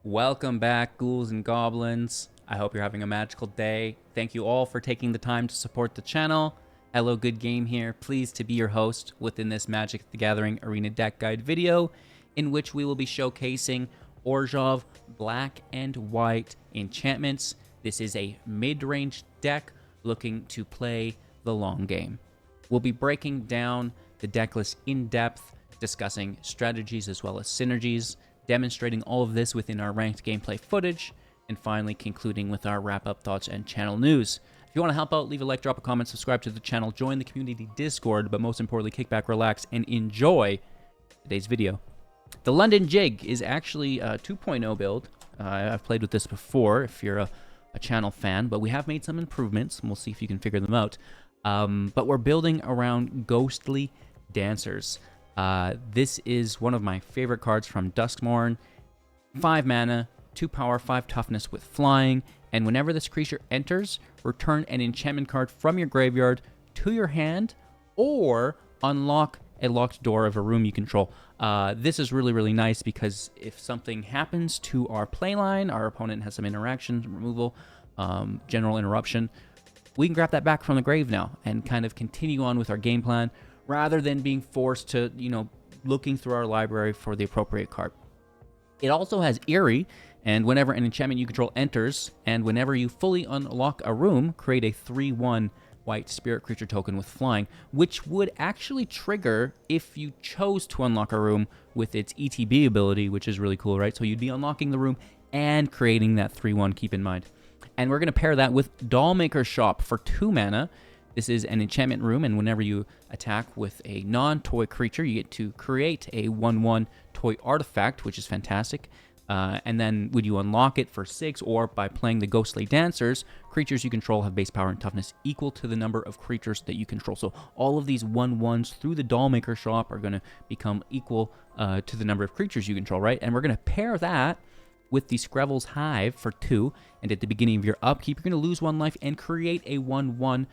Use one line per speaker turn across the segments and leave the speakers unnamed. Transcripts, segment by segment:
Welcome back, ghouls and goblins. I hope you're having a magical day. Thank you all for taking the time to support the channel. Hello, Good Game here. Pleased to be your host within this Magic the Gathering Arena Deck Guide video, in which we will be showcasing Orzhov Black and White Enchantments. This is a mid-range deck looking to play the long game. We'll be breaking down the deck list in depth, discussing strategies as well as synergies, demonstrating all of this within our ranked gameplay footage, and finally concluding with our wrap-up thoughts and channel news. If you want to help out, leave a like, drop a comment, subscribe to the channel, join the community Discord, but most importantly, kick back, relax, and enjoy today's video. The London Jig is actually a 2.0 build. I've played with this before if you're a channel fan, but we have made some improvements, and we'll see if you can figure them out. But we're building around Ghostly Dancers. This is one of my favorite cards from Duskmourn. 5 mana, 2 power, 5 toughness with flying, and whenever this creature enters, return an enchantment card from your graveyard to your hand, or unlock a locked door of a room you control. This is really, really nice because if something happens to our playline, our opponent has some interaction, removal, general interruption, we can grab that back from the grave now and kind of continue on with our game plan, rather than being forced to, looking through our library for the appropriate card. It also has Eerie, and whenever an enchantment you control enters, and whenever you fully unlock a room, create a 3/1 white spirit creature token with flying, which would actually trigger if you chose to unlock a room with its ETB ability, which is really cool, right? So you'd be unlocking the room and creating that 3/1, keep in mind. And we're going to pair that with Dollmaker Shop for 2 mana. This is an enchantment room, and whenever you attack with a non-toy creature, you get to create a 1/1 toy artifact, which is fantastic. And then when you unlock it for 6, or by playing the Ghostly Dancers, creatures you control have base power and toughness equal to the number of creatures that you control. So all of these 1/1s through the Dollmaker Shop are going to become equal to the number of creatures you control, right? And we're going to pair that with the Skrelv's Hive for 2, and at the beginning of your upkeep, you're going to lose 1 life and create a 1/1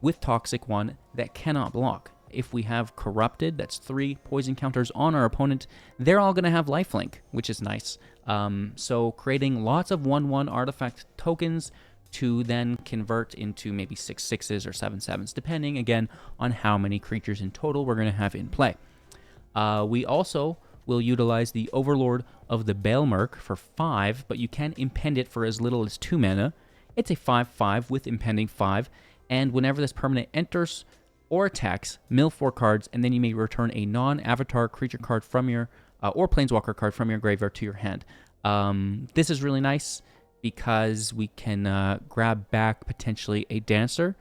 with Toxic 1 that cannot block. If we have Corrupted, that's 3 poison counters on our opponent, they're all going to have lifelink, which is nice. So creating lots of 1/1 artifact tokens to then convert into maybe 6/6s or 7/7s, depending, again, on how many creatures in total we're going to have in play. We also will utilize the Overlord of the Balemurk for 5, but you can impend it for as little as 2 mana. It's a 5/5 with impending 5, and whenever this permanent enters or attacks, mill 4 cards, and then you may return a non-avatar creature card from your, or planeswalker card from your graveyard to your hand. This is really nice because we can grab back potentially a Dancer,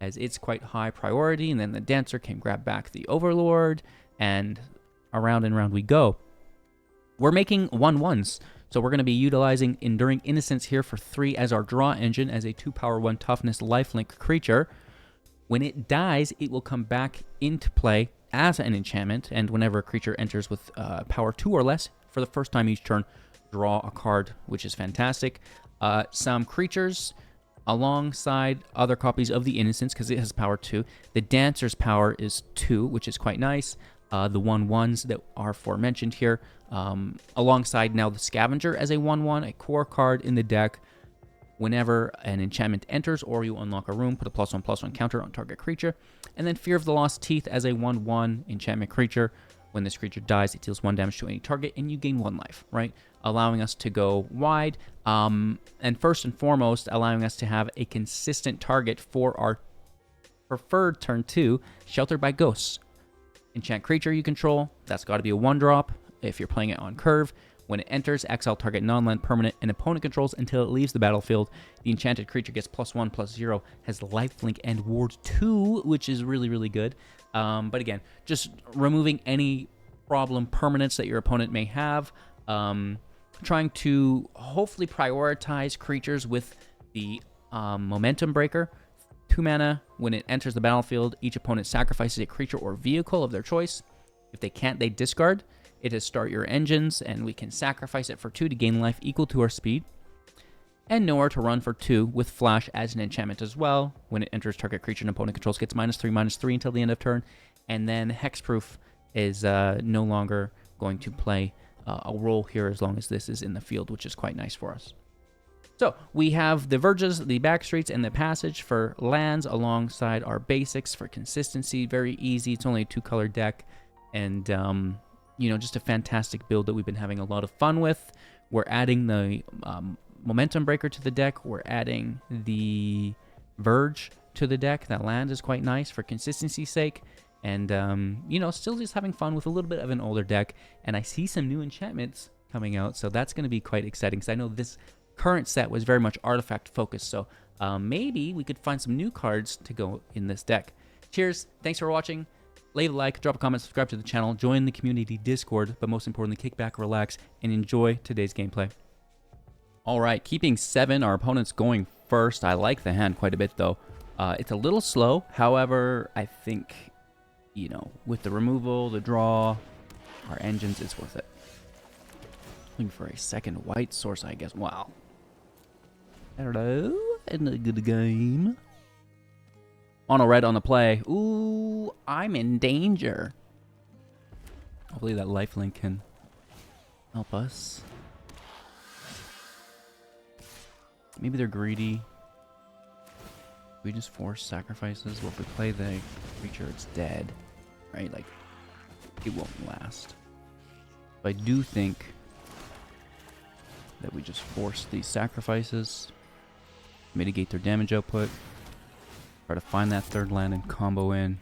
as it's quite high priority, and then the Dancer can grab back the Overlord, and around and around we go. We're making 1/1s, so we're going to be utilizing Enduring Innocence here for 3 as our draw engine, as a 2 power 1 toughness lifelink creature. When it dies, it will come back into play as an enchantment, and whenever a creature enters with power 2 or less, for the first time each turn, draw a card, which is fantastic. Some creatures alongside other copies of the Innocence, because it has power 2. The Dancer's power is 2, which is quite nice. The 1/1s that are aforementioned here, alongside now the Scavenger as a 1/1, a core card in the deck. Whenever an enchantment enters or you unlock a room, put a +1/+1 counter on target creature. And then Fear of the Lost Teeth as a 1/1 enchantment creature. When this creature dies, it deals 1 damage to any target, and you gain 1 life, right? Allowing us to go wide, and first and foremost, allowing us to have a consistent target for our preferred turn 2, Sheltered by Ghosts. Enchant creature you control, that's got to be a 1-drop if you're playing it on curve. When it enters, exile target non-land permanent and opponent controls until it leaves the battlefield. The enchanted creature gets +1/+0, has lifelink and ward 2, which is really, really good. But again, just removing any problem permanents that your opponent may have. Trying to hopefully prioritize creatures with the Momentum Breaker. 2 mana, when it enters the battlefield, each opponent sacrifices a creature or vehicle of their choice. If they can't, they discard. It is Start Your Engines, and we can sacrifice it for 2 to gain life equal to our speed. And Nowhere to Run for 2 with Flash as an enchantment as well. When it enters target creature and opponent controls, gets -3/-3 until the end of turn. And then Hexproof is no longer going to play I'll roll here as long as this is in the field, which is quite nice for us. So we have the Verges, the Backstreets, and the Passage for lands alongside our basics for consistency. Very easy. It's only a 2-color deck. And, you know, just a fantastic build that we've been having a lot of fun with. We're adding the Momentum Breaker to the deck. We're adding the Verge to the deck. That land is quite nice for consistency's sake. And, you know, still just having fun with a little bit of an older deck. And I see some new enchantments coming out. So that's going to be quite exciting because I know this current set was very much artifact focused, so maybe we could find some new cards to go in this deck. Cheers, thanks for watching. Leave a like, drop a comment, subscribe to the channel, join the community Discord, but most importantly, kick back, relax, and enjoy today's gameplay. All right, keeping 7, our opponent's going first. I like the hand quite a bit, though. It's a little slow. However, I think, you know, with the removal, the draw, our engines, it's worth it. Looking for a second white source, I guess. Wow. Hello, in a good game. Mono red on the play. Ooh, I'm in danger. Hopefully that lifelink can help us. Maybe they're greedy. We just force sacrifices. Well, if we play the creature, it's dead. Right? Like, it won't last. But I do think that we just force these sacrifices. Mitigate their damage output. Try to find that third land and combo in.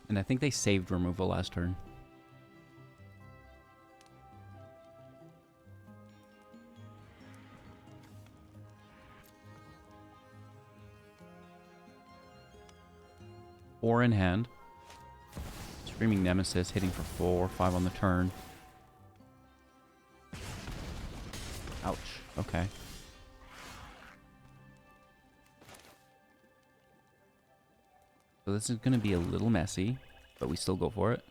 And I think they saved removal last turn. Four in hand. Screaming Nemesis hitting for 4, 5 on the turn. Ouch. Okay. So this is going to be a little messy, but we still go for it.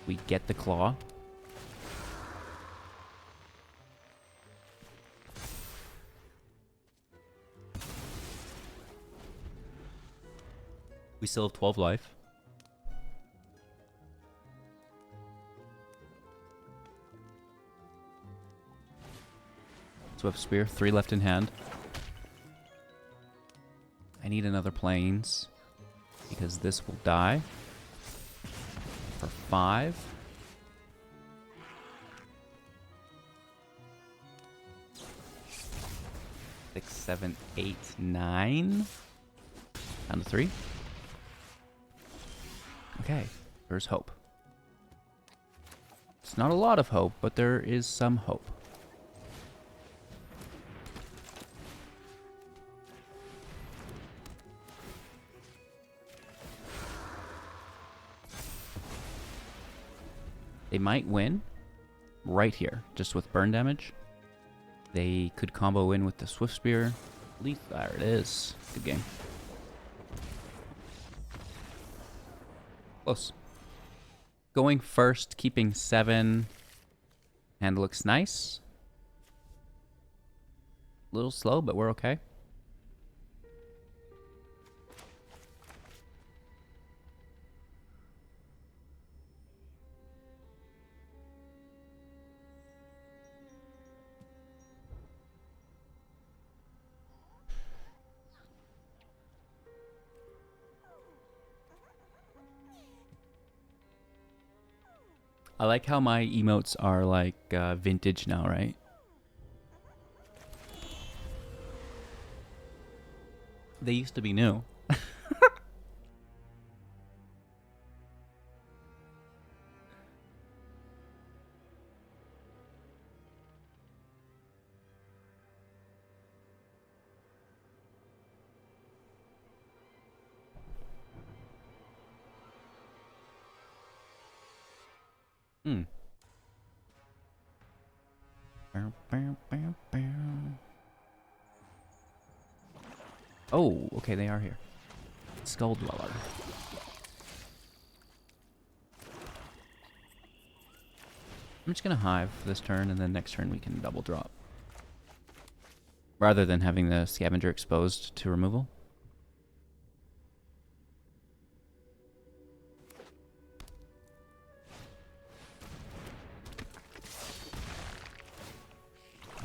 We get the claw. We still have 12 life. Swift Spear, 3 left in hand. I need another Plains because this will die for 5. Six, 7, 8, 9. Down to 3. Okay, there's hope. It's not a lot of hope, but there is some hope. They might win right here, just with burn damage. They could combo in with the Swift Spear. There it is. Good game. Close. Going first, keeping 7. Hand looks nice. A little slow, but we're okay. I like how my emotes are like vintage now, right? They used to be new. Hmm. Bow, bow, bow, bow. Oh, okay, they are here. Skull Dweller. I'm just gonna Hive this turn, and then next turn we can double drop. Rather than having the Scavenger exposed to removal.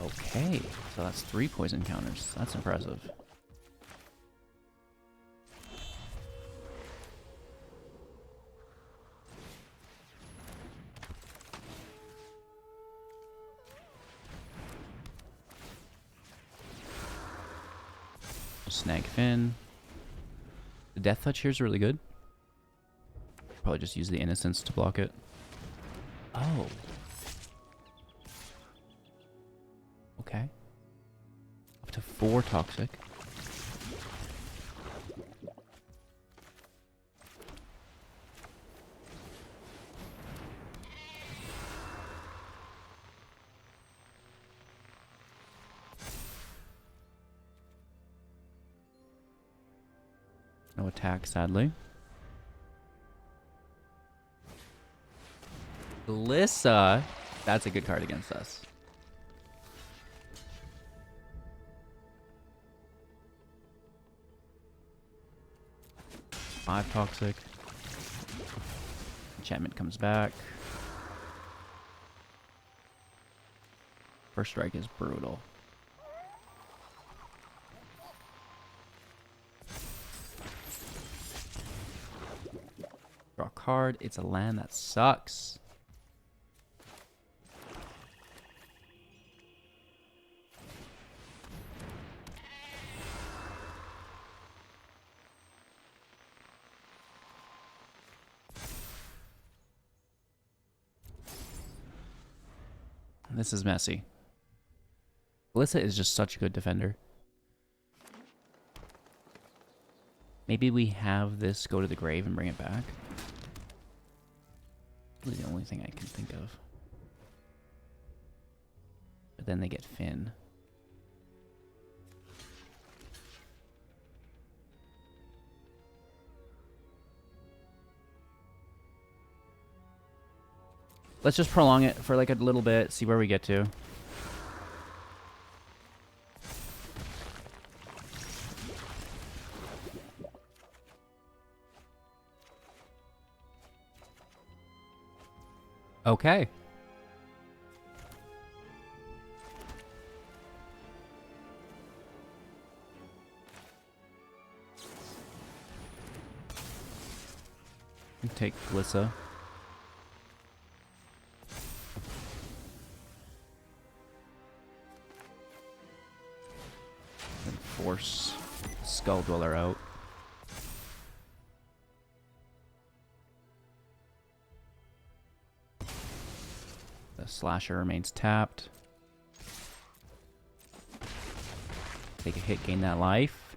Okay, so that's 3 poison counters. That's impressive. Snag Fin. The Death Touch here is really good. Probably just use the Innocence to block it. Oh. Okay. Up to 4 Toxic. No attack, sadly. Glissa. That's a good card against us. Five Toxic. Enchantment comes back. First strike is brutal. Draw a card. It's a land that sucks. This is messy. Glissa is just such a good defender. Maybe we have this go to the grave and bring it back. Really the only thing I can think of. But then they get Finn. Let's just prolong it for like a little bit, see where we get to. Okay. Take Glissa. And force Skull Dweller out. The Slasher remains tapped. Take a hit, gain that life.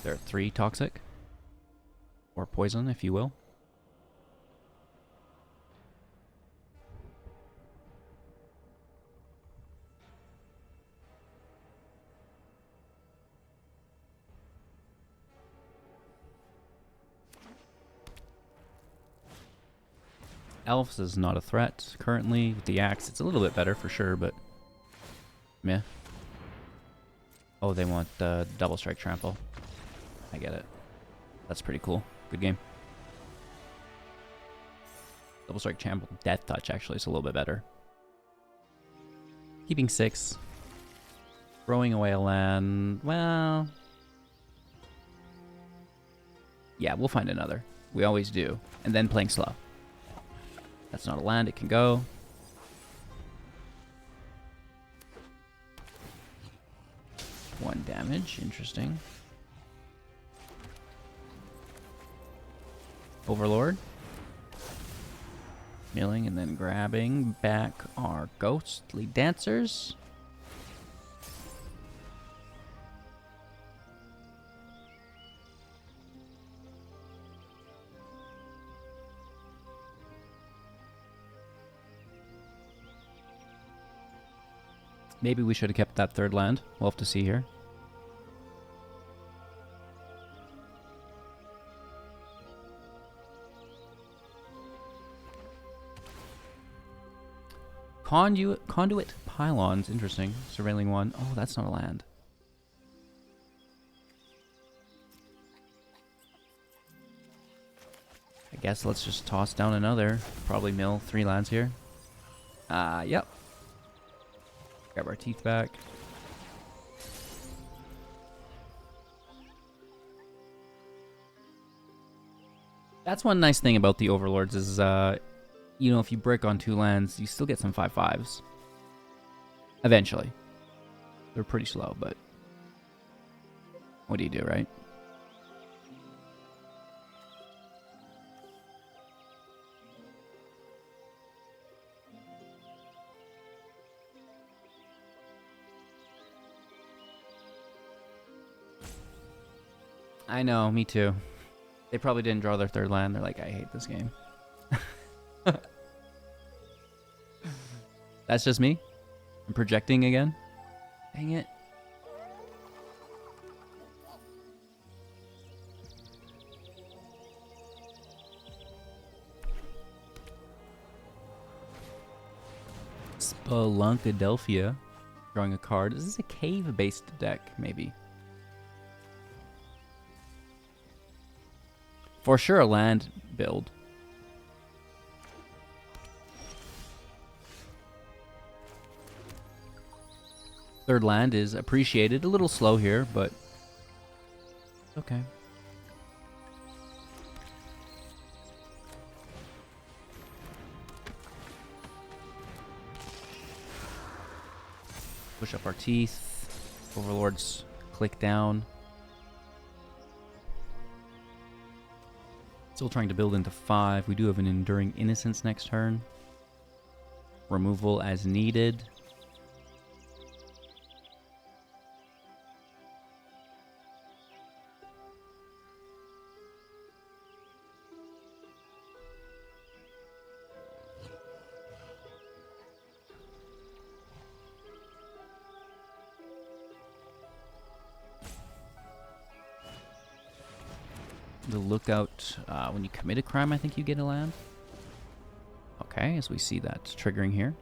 There are 3 Toxic. Or Poison, if you will. Elves is not a threat currently. With the axe, it's a little bit better for sure, but meh. Oh, they want the double strike trample. I get it. That's pretty cool. Good game. Double strike trample, death touch actually is a little bit better. Keeping 6. Throwing away a land. Well, yeah, we'll find another. We always do. And then playing slow. That's not a land, it can go. One damage, interesting. Overlord. Milling and then grabbing back our ghostly dancers. Maybe we should have kept that third land. We'll have to see here. Conduit Pylons, interesting. Surveilling one. Oh, that's not a land. I guess let's just toss down another. Probably mill 3 lands here. Yep. Grab our teeth back. That's one nice thing about the Overlords is, you know, if you brick on 2 lands, you still get some 5/5s. Eventually. They're pretty slow, but what do you do, right? I know, me too. They probably didn't draw their third land. They're like, I hate this game. That's just me. I'm projecting again. Dang it. Spelunkadelphia. Drawing a card. Is this a cave-based deck, maybe? For sure a land build. Third land is appreciated. A little slow here, but okay. Push up our teeth. Overlords click down. Still trying to build into 5. We do have an Enduring Innocence next turn. Removal as needed. The lookout, when you commit a crime, I think you get a land. Okay, as we see that triggering here.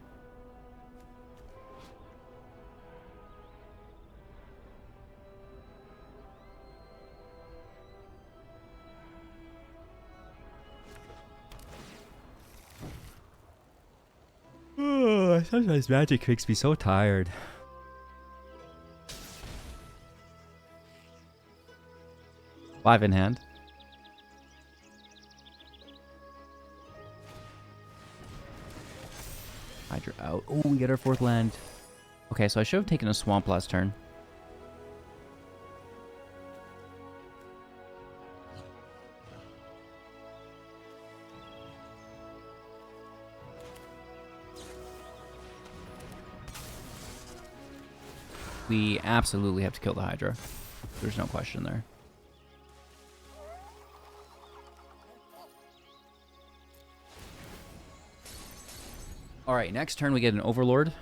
Oh, sometimes Magic makes me so tired. Five in hand. Hydra out. Oh, we get our 4th land. Okay, so I should have taken a swamp last turn. We absolutely have to kill the Hydra. There's no question there. Alright, next turn we get an Overlord.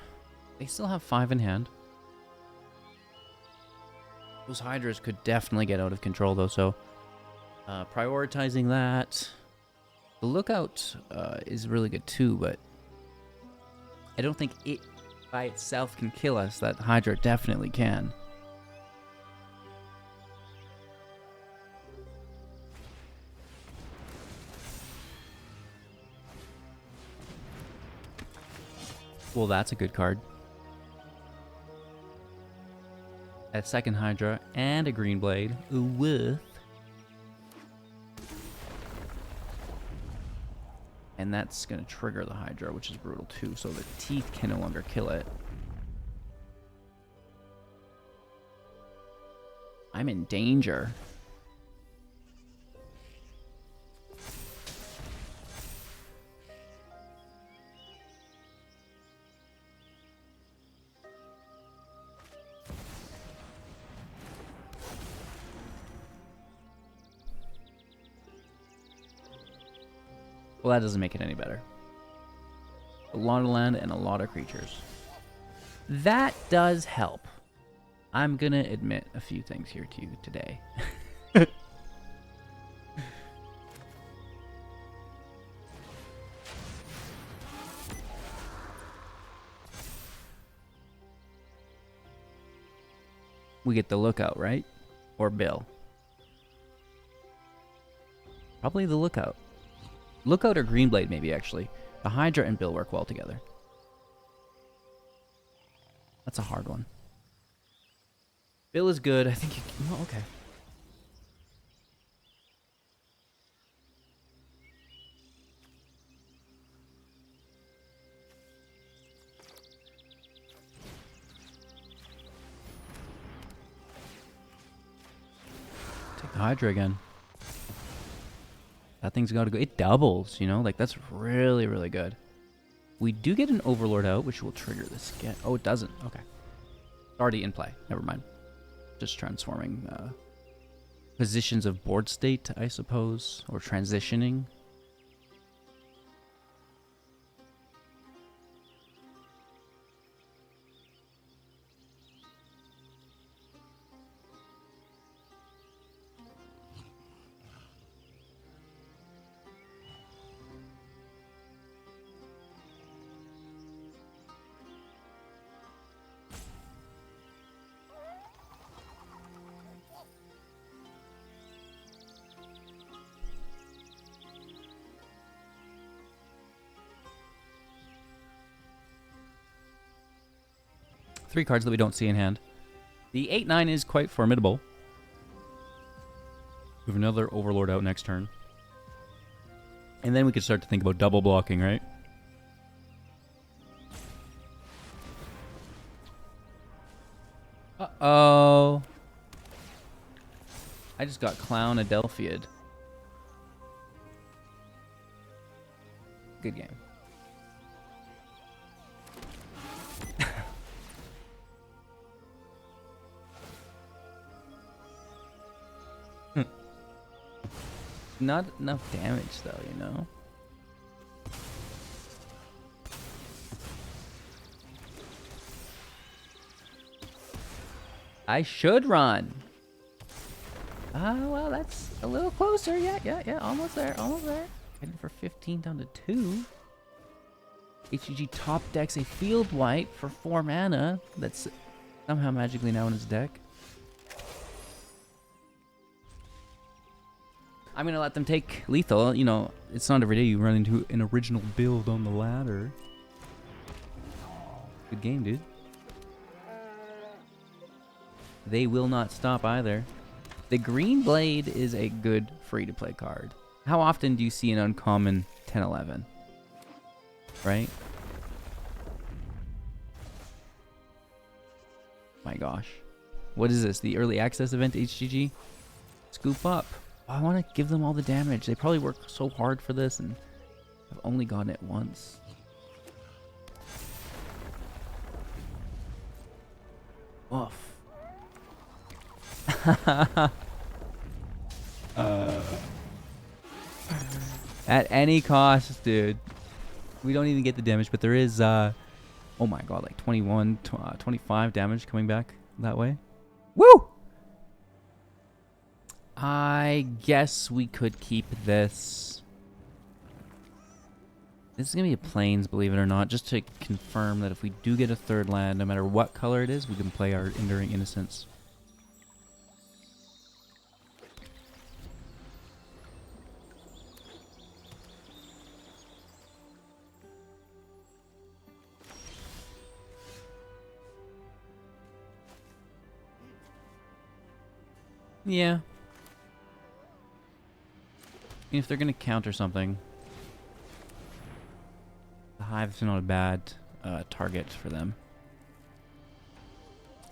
They still have 5 in hand. Those Hydras could definitely get out of control though, so prioritizing that. The lookout is really good too, but I don't think it by itself can kill us. That Hydra definitely can. Well, that's a good card. A second Hydra and a green blade with. And that's going to trigger the Hydra, which is brutal too, so the teeth can no longer kill it. I'm in danger. Well, that doesn't make it any better. A lot of land and a lot of creatures. That does help. I'm gonna admit a few things here to you today. We get the Lookout, right? Or Bill? Probably the Lookout. Lookout or Greenblade, maybe, actually. The Hydra and Bill work well together. That's a hard one. Bill is good. I think you... Oh, okay. Take the Hydra again. That thing's got to go. It doubles, you know? Like, that's really, really good. We do get an Overlord out, which will trigger this again. Oh, it doesn't. Okay. Already in play. Never mind. Just transforming positions of board state, I suppose. Or transitioning. Three cards that we don't see in hand. The 8-9 is quite formidable. We have another Overlord out next turn. And then we could start to think about double blocking, right? Uh-oh. I just got Clown Adelphia'd. Good game. Not enough damage, though, you know? I should run. Well, that's a little closer. Yeah. Almost there. Heading for 15 down to 2. HGG top decks a field wipe for 4 mana. That's somehow magically now in his deck. I'm going to let them take lethal. You know, it's not every day you run into an original build on the ladder. Good game, dude. They will not stop either. The Green Blade is a good free-to-play card. How often do you see an uncommon 10-11? Right? My gosh. What is this? The early access event, HGG? Scoop up. I want to give them all the damage. They probably work so hard for this and have only gotten it once. Oof. At any cost, dude. We don't even get the damage, but there is, oh my god, like 25 damage coming back that way. Woo! I guess we could keep this. This is going to be a Plains, believe it or not, just to confirm that if we do get a third land, no matter what color it is, we can play our Enduring Innocence. Yeah. If they're going to counter something, the Hive's not a bad target for them.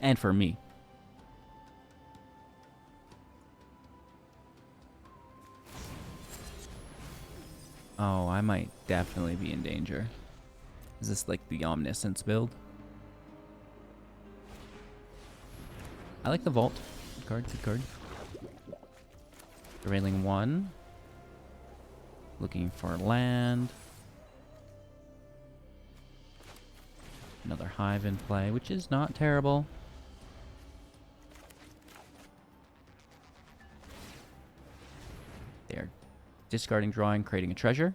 And for me. Oh, I might definitely be in danger. Is this like the Omniscience build? I like the Vault. Good card, good card. Derailing 1. Looking for land. Another Hive in play, which is not terrible. They're discarding, drawing, creating a treasure.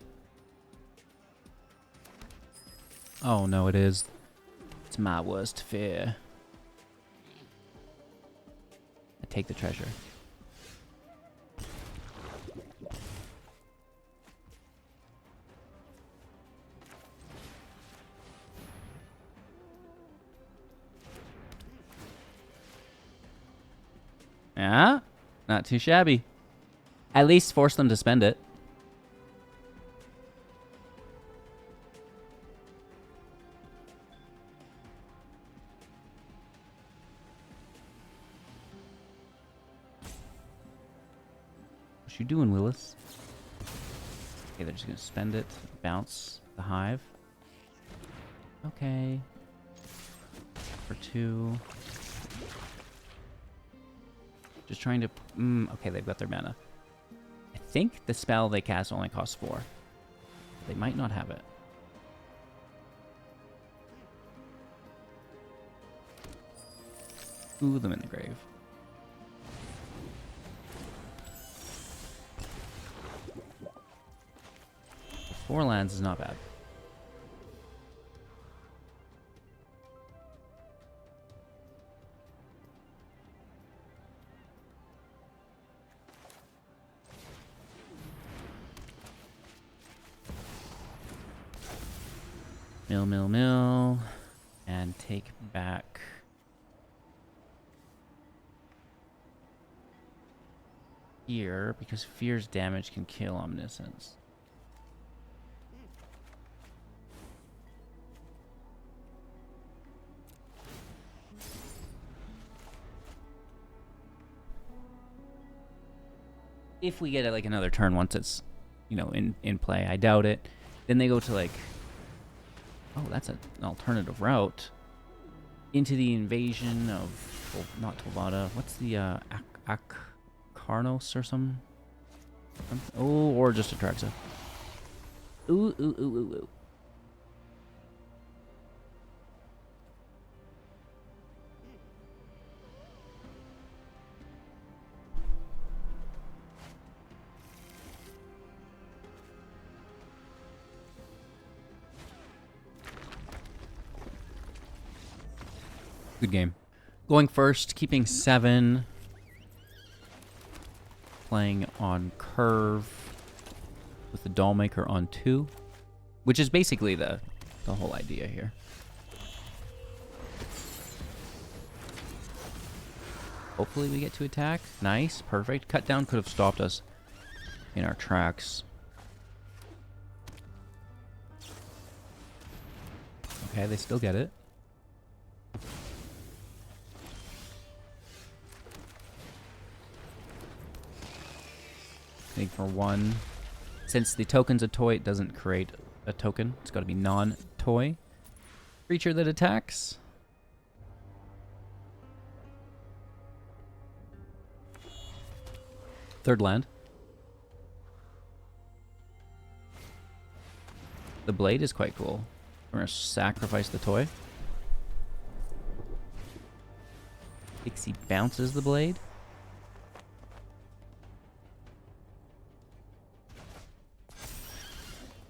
Oh no, it is. It's my worst fear. I take the treasure. Yeah, not too shabby. At least force them to spend it. What you doing, Willis? Okay, they're just gonna spend it. Bounce the Hive. Okay. For 2. Just trying to... okay, they've got their mana. I think the spell they cast only costs 4. They might not have it. Ooh, them in the grave. The 4 lands is not bad. Mill, and take back here because Fear's damage can kill Omniscience. If we get it like another turn once it's, you know, in play, I doubt it. Then they go to like... Oh, that's an alternative route. Into the invasion of... Well, not Tolvada. What's the, Karnos or something? Oh, or just Atraxa. Ooh. Good game. Going first, keeping 7. Playing on curve with the Dollmaker on 2, which is basically the whole idea here. Hopefully we get to attack. Nice, perfect. Cut down could have stopped us in our tracks. Okay, they still get it. I think for 1. Since the token's a toy, it doesn't create a token. It's got to be non-toy. Creature that attacks. Third land. The blade is quite cool. We're going to sacrifice the toy. Pixie bounces the blade.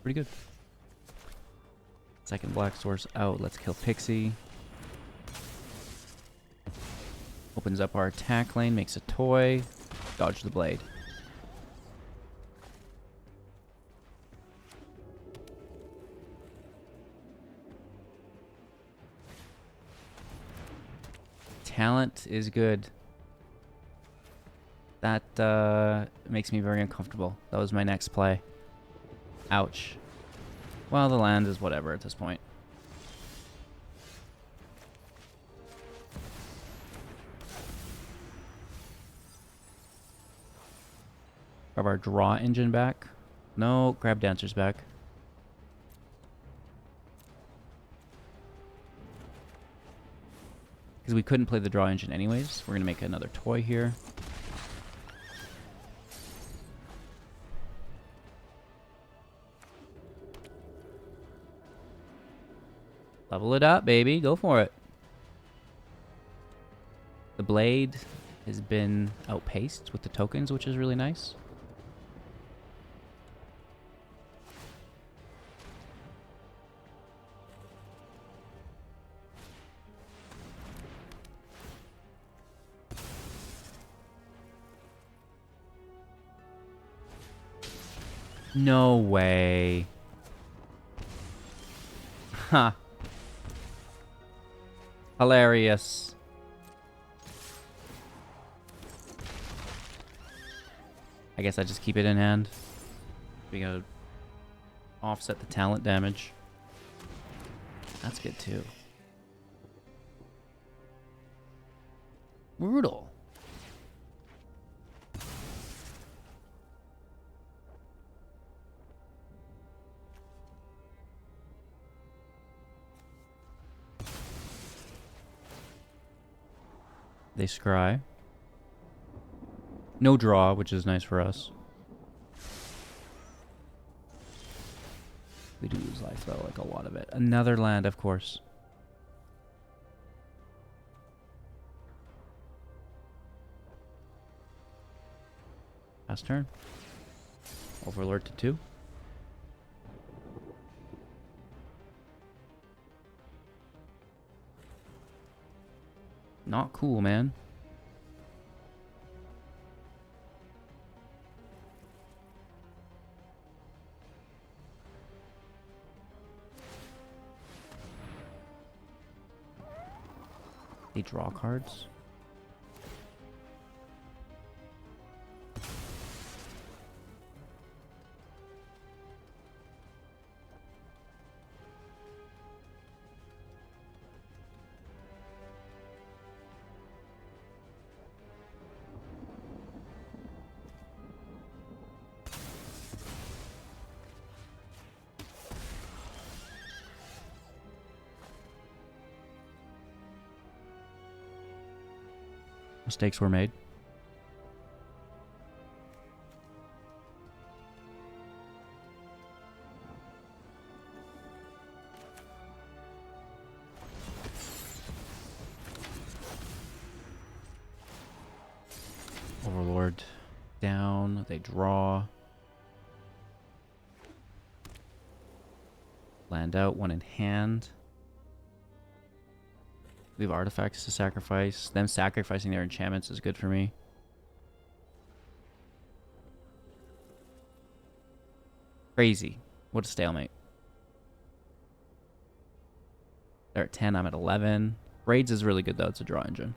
Pretty good. Second black source out. Let's kill Pixie. Opens up our attack lane, makes a toy. Dodge the blade. Talent is good. That makes me very uncomfortable. That was my next play. Ouch. Well, the land is whatever at this point. Grab our draw engine back. No, grab dancers back. Because we couldn't play the draw engine anyways. We're going to make another toy here. Level it up, baby. Go for it. The blade has been outpaced with the tokens, which is really nice. No way. Ha. Hilarious. I guess I just keep it in hand. We gotta offset the talent damage. That's good too. Brutal. They scry. No draw, which is nice for us. We do lose life though, like a lot of it. Another land, of course. Last turn. Overlord to 2. Not cool, man. They draw cards. Mistakes were made. Overlord down. They draw. Land out, one in hand. We have artifacts to sacrifice. Them sacrificing their enchantments is good for me. Crazy. What a stalemate. They're at 10, I'm at 11. Raids is really good though, it's a draw engine.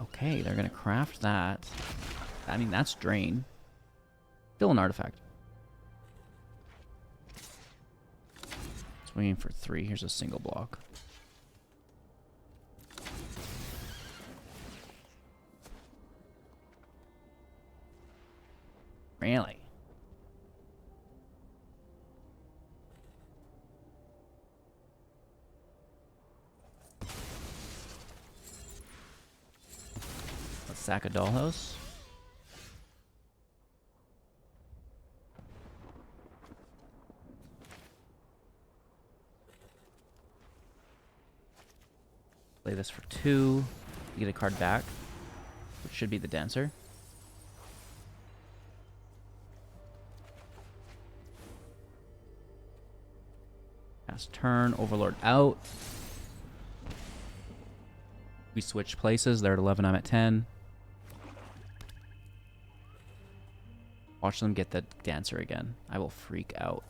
Okay, they're gonna craft that. I mean, that's drain. Still an artifact. Swinging for 3. Here's a single block. Really? Let's sack a dollhouse. Play this for 2. You get a card back, which should be the Dancer. Pass turn, Overlord out. We switch places. They're at 11, I'm at 10. Watch them get the Dancer again. I will freak out.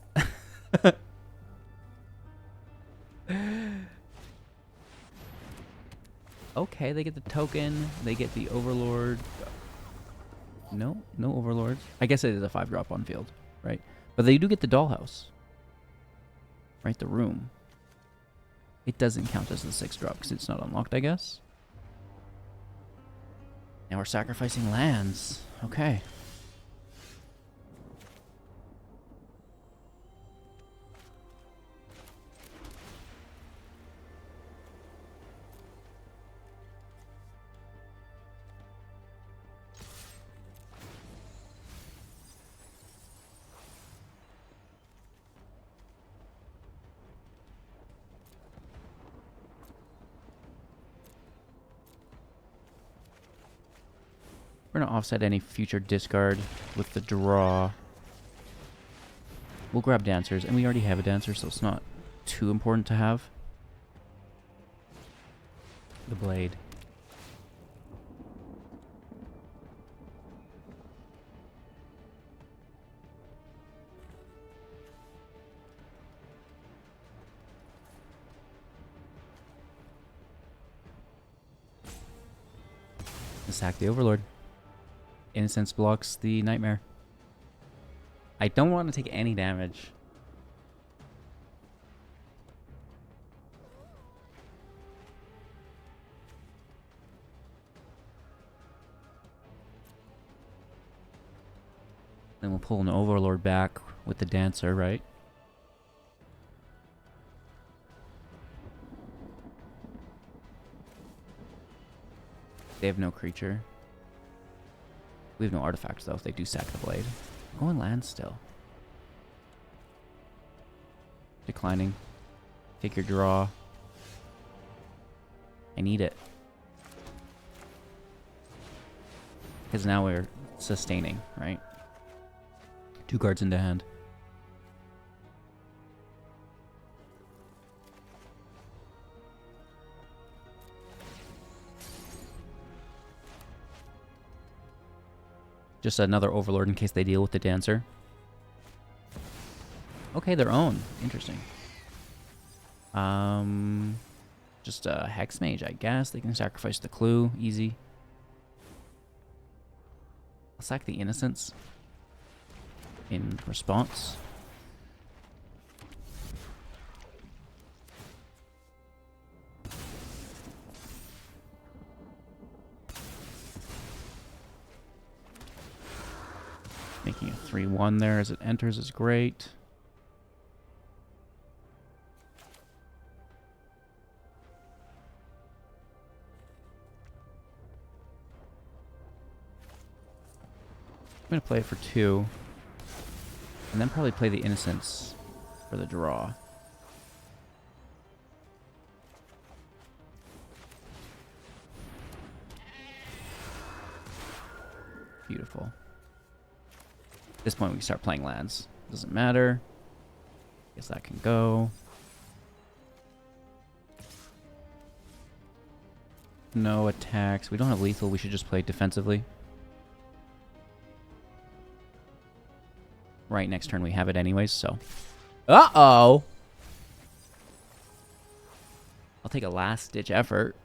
Okay, they get the token. They get the Overlord. No Overlords. I guess it is a 5-drop on field, right? But they do get the Dollhouse. Right, the room. It doesn't count as the 6-drop because it's not unlocked, I guess. Now we're sacrificing lands. Okay. We're going to offset any future discard with the draw. We'll grab Dancers, and we already have a Dancer, so it's not too important to have. The Blade. Sack the Overlord. Innocence blocks the Nightmare. I don't want to take any damage. Then we'll pull an Overlord back with the Dancer, right? They have no creature. We have no artifacts, though, if they do sack the Blade. I'm going land still. Declining. Take your draw. I need it. Because now we're sustaining, right? 2 cards into hand. Just another Overlord in case they deal with the Dancer. Okay, their own. Interesting. Just a Hex Mage, I guess. They can sacrifice the Clue. Easy. I'll sack the Innocence in response. Making a 3-1 there as it enters is great. I'm going to play it for 2. And then probably play the Innocence for the draw. Beautiful. At this point, we can start playing lands. Doesn't matter. Guess that can go. No attacks. We don't have lethal. We should just play defensively. Right, next turn we have it anyways, so. Uh-oh! I'll take a last-ditch effort.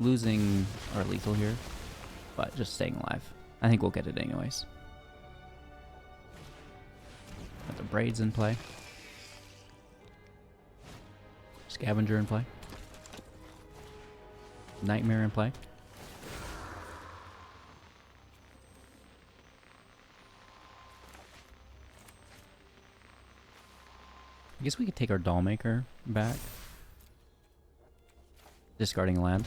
Losing our lethal here, but just staying alive. I think we'll get it anyways. Got the Braids in play. Scavenger in play. Nightmare in play. I guess we could take our Dollmaker back. Discarding land.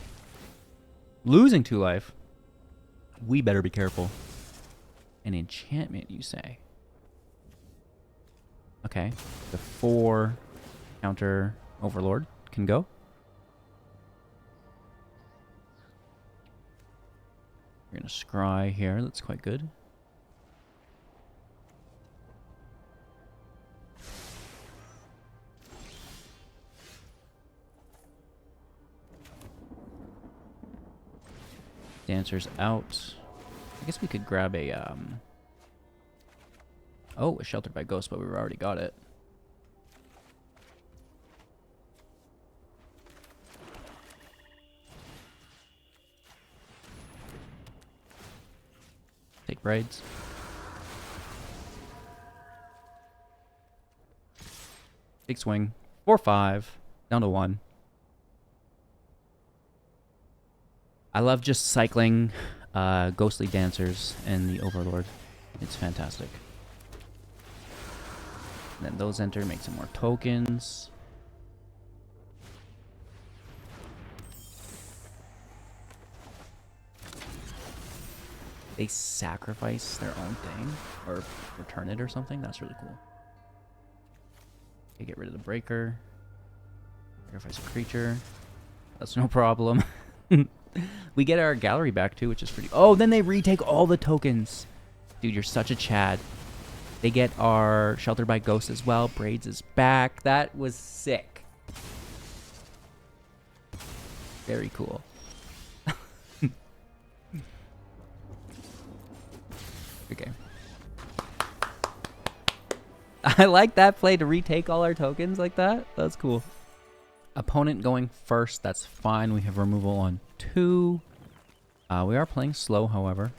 Losing 2 life. We better be careful. An enchantment, you say? Okay. The 4 counter Overlord can go. We're going to scry here. That's quite good. Dancer's out. I guess we could grab a, oh, a Sheltered by Ghost, but we already got it. Take Braids. Big swing. 4-5. Down to 1. I love just cycling Ghostly Dancers and the Overlord. It's fantastic. And then those enter, make some more tokens. They sacrifice their own thing or return it or something. That's really cool. Okay, get rid of the breaker. Sacrifice a creature. That's no problem. We get our gallery back too, which is pretty... Oh, then they retake all the tokens. Dude, you're such a Chad. They get our Shelter by Ghost as well. Braids is back. That was sick. Very cool. Okay. I like that play to retake all our tokens like that. That's cool. Opponent going first. That's fine. We have removal on 2. We are playing slow, however.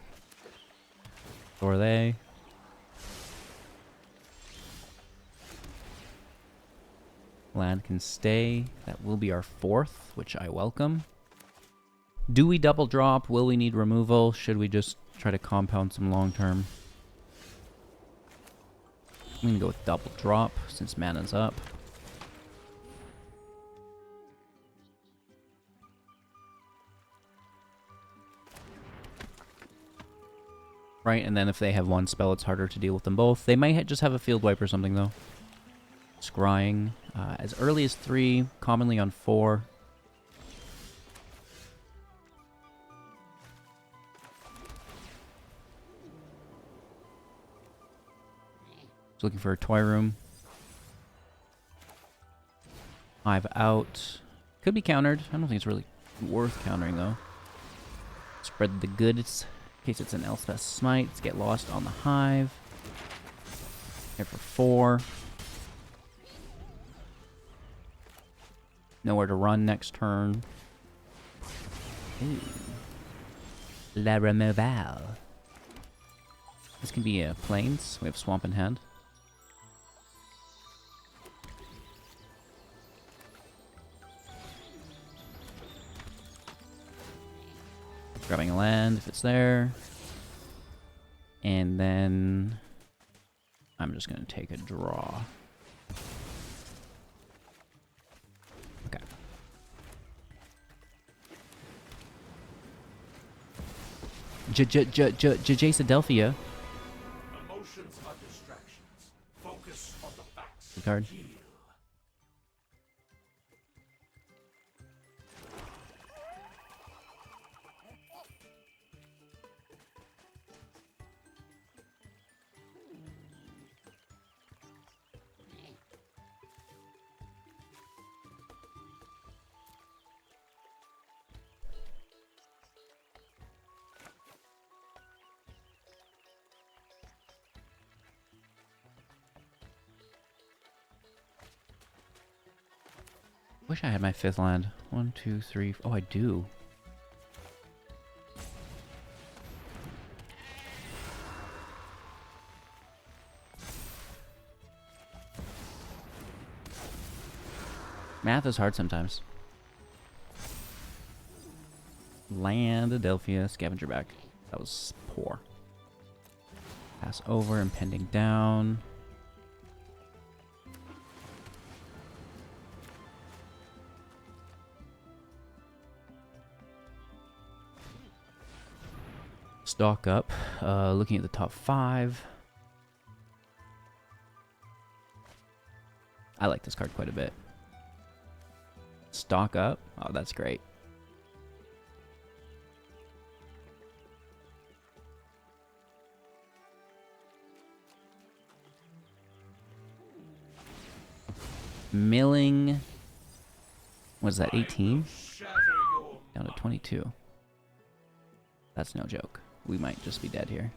So are they. Land can stay. That will be our 4th, which I welcome. Do we double drop? Will we need removal? Should we just try to compound some long term? I'm going to go with double drop since mana's up. Right, and then if they have one spell, it's harder to deal with them both. They might just have a field wipe or something, though. Scrying. As early as 3, commonly on 4. Just looking for a toy room. Hive out. Could be countered. I don't think it's really worth countering, though. Spread the goods. In case it's an Elspeth Smite. Let's get lost on the Hive. Here for 4. Nowhere to run next turn. Ooh. La Removal. This can be a Plains. We have Swamp in hand. Grabbing a land if it's there. And then I'm just going to take a draw. Okay. Jaceadelphia.
Emotions are distractions. Focus on the facts.
Card. Wish I had my 5th land. 1, 2, 3. Oh, I do. Math is hard sometimes. Landadelphia, Scavenger Back. That was poor. Pass over, impending down. Stock up. Looking at the top 5. I like this card quite a bit. Stock up. Oh, that's great. Milling. What is that, 18? Down to 22. That's no joke. We might just be dead here.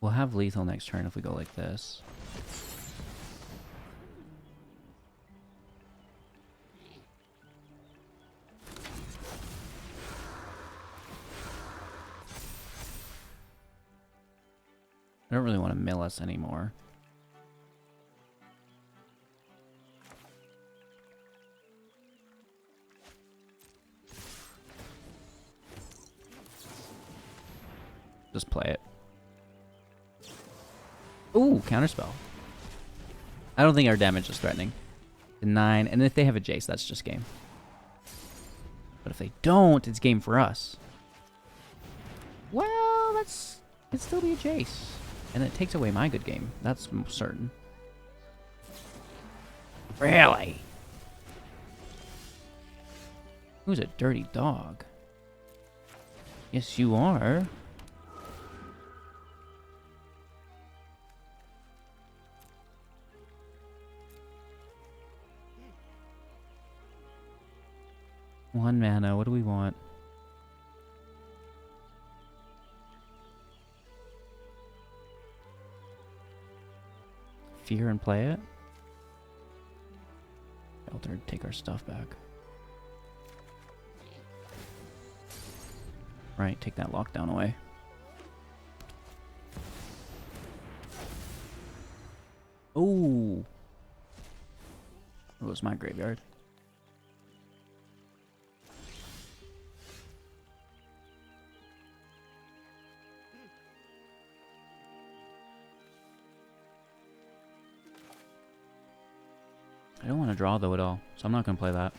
We'll have lethal next turn if we go like this. I don't really want to mill us anymore. Just play it. Ooh, counterspell. I don't think our damage is threatening. 9, and if they have a Jace, that's just game. But if they don't, it's game for us. Well, it'd still be a Jace. And it takes away my good game. That's certain. Really? Who's a dirty dog? Yes, you are. One mana, what do we want? Fear and play it? Shelter, take our stuff back. Right, take that lockdown away. Oh! It was my graveyard. I don't want to draw, though, at all, so I'm not going to play that.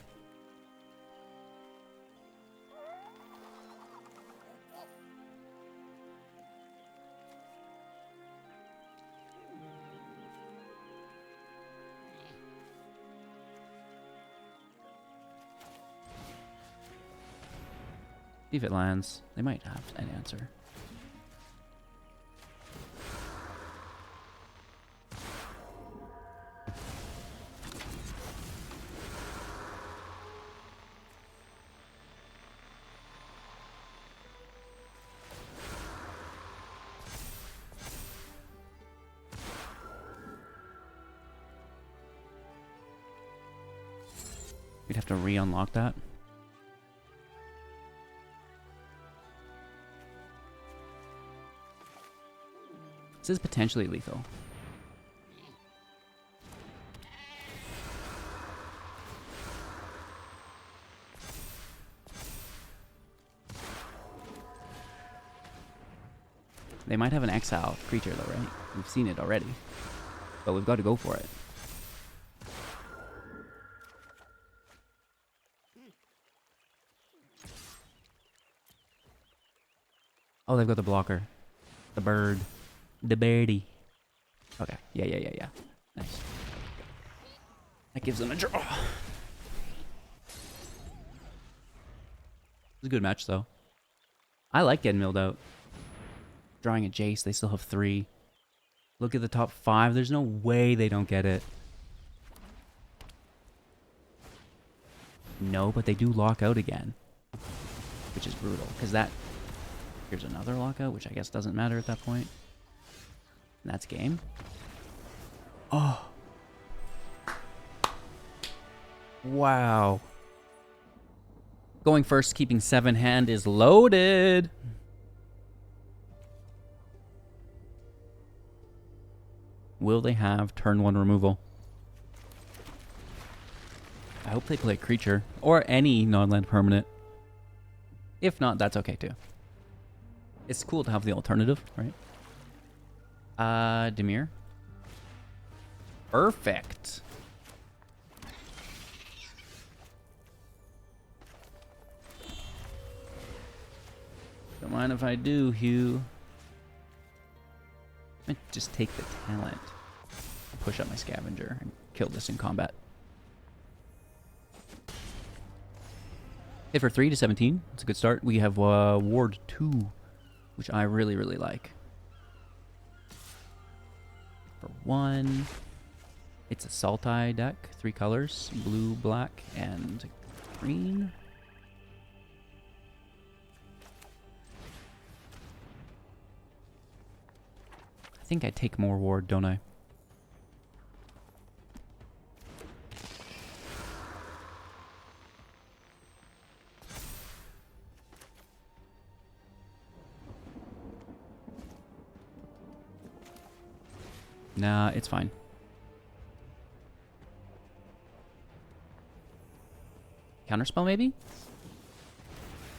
See if it lands. They might have an answer. We'd have to re-unlock that. This is potentially lethal. They might have an exile creature though, right? We've seen it already. But we've got to go for it. Oh, they've got the blocker. The bird. The birdie. Okay. Yeah. Nice. That gives them a draw. It's a good match, though. I like getting milled out. Drawing a Jace, they still have 3. Look at the top 5. There's no way they don't get it. No, but they do lock out again. Which is brutal, because that... Here's another lockout, which I guess doesn't matter at that point. And that's game. Oh. Wow. Going first, keeping 7 hand is loaded. Will they have turn 1 removal? I hope they play creature or any non-land permanent. If not, that's okay too. It's cool to have the alternative, right? Dimir. Perfect. Don't mind if I do, Hugh. I might just take the talent. Push up my scavenger and kill this in combat. Hit for 3 to 17. That's a good start. We have Ward 2, which I really, really like. For 1. It's a Sultai deck. 3 colors. Blue, black, and green. I think I take more Ward, don't I? Nah, it's fine. Counterspell, maybe?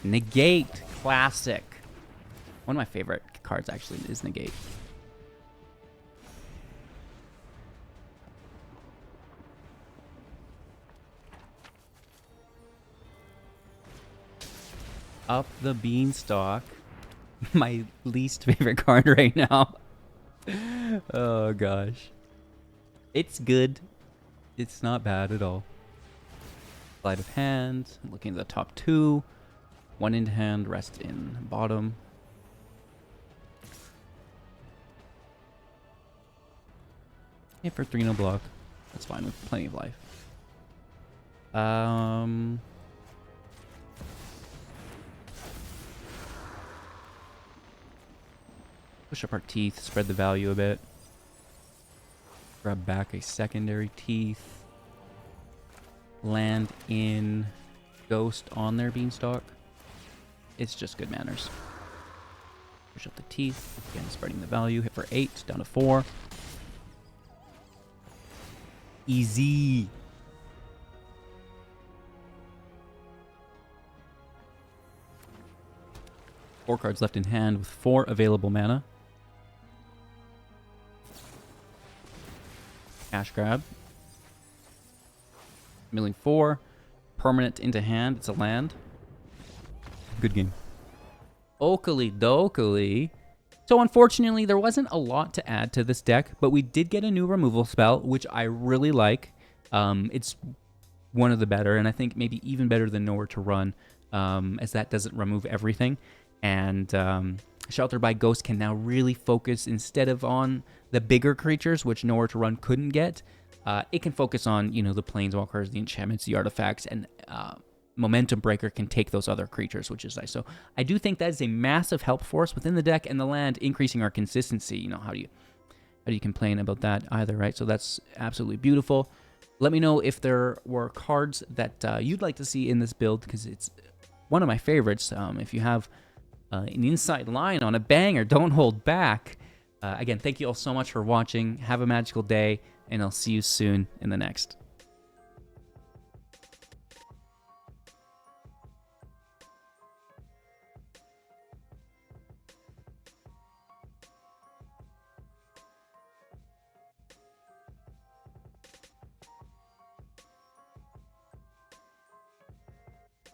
Negate. Classic. One of my favorite cards, actually, is Negate. Up the beanstalk. My least favorite card right now. Oh, gosh. It's good. It's not bad at all. Sleight of hand. Looking at the top two. One in hand, rest in bottom. Yeah, for 3 no block. That's fine with plenty of life. Push up our teeth, spread the value a bit. Grab back a secondary teeth. Land in Ghost on their beanstalk. It's just good manners. Push up the teeth. Again, spreading the value. Hit for 8, down to 4. Easy. Four cards left in hand with 4 available mana. Cash grab. Milling 4. Permanent into hand. It's a land. Good game. Oakley dokely. So unfortunately, there wasn't a lot to add to this deck, but we did get a new removal spell, which I really like. It's one of the better, and I think maybe even better than Nowhere to Run, as that doesn't remove everything. And Shelter by Ghost can now really focus, instead of on the bigger creatures, which Nowhere to Run couldn't get, it can focus on, you know, the Planeswalkers, the enchantments, the artifacts, and Momentum Breaker can take those other creatures, which is nice. So I do think that is a massive help for us within the deck and the land, increasing our consistency. You know, how do you complain about that either, right? So that's absolutely beautiful. Let me know if there were cards that you'd like to see in this build, because it's one of my favorites. If you have an inside line on a banger, don't hold back. Again, thank you all so much for watching. Have a magical day, and I'll see you soon in the next.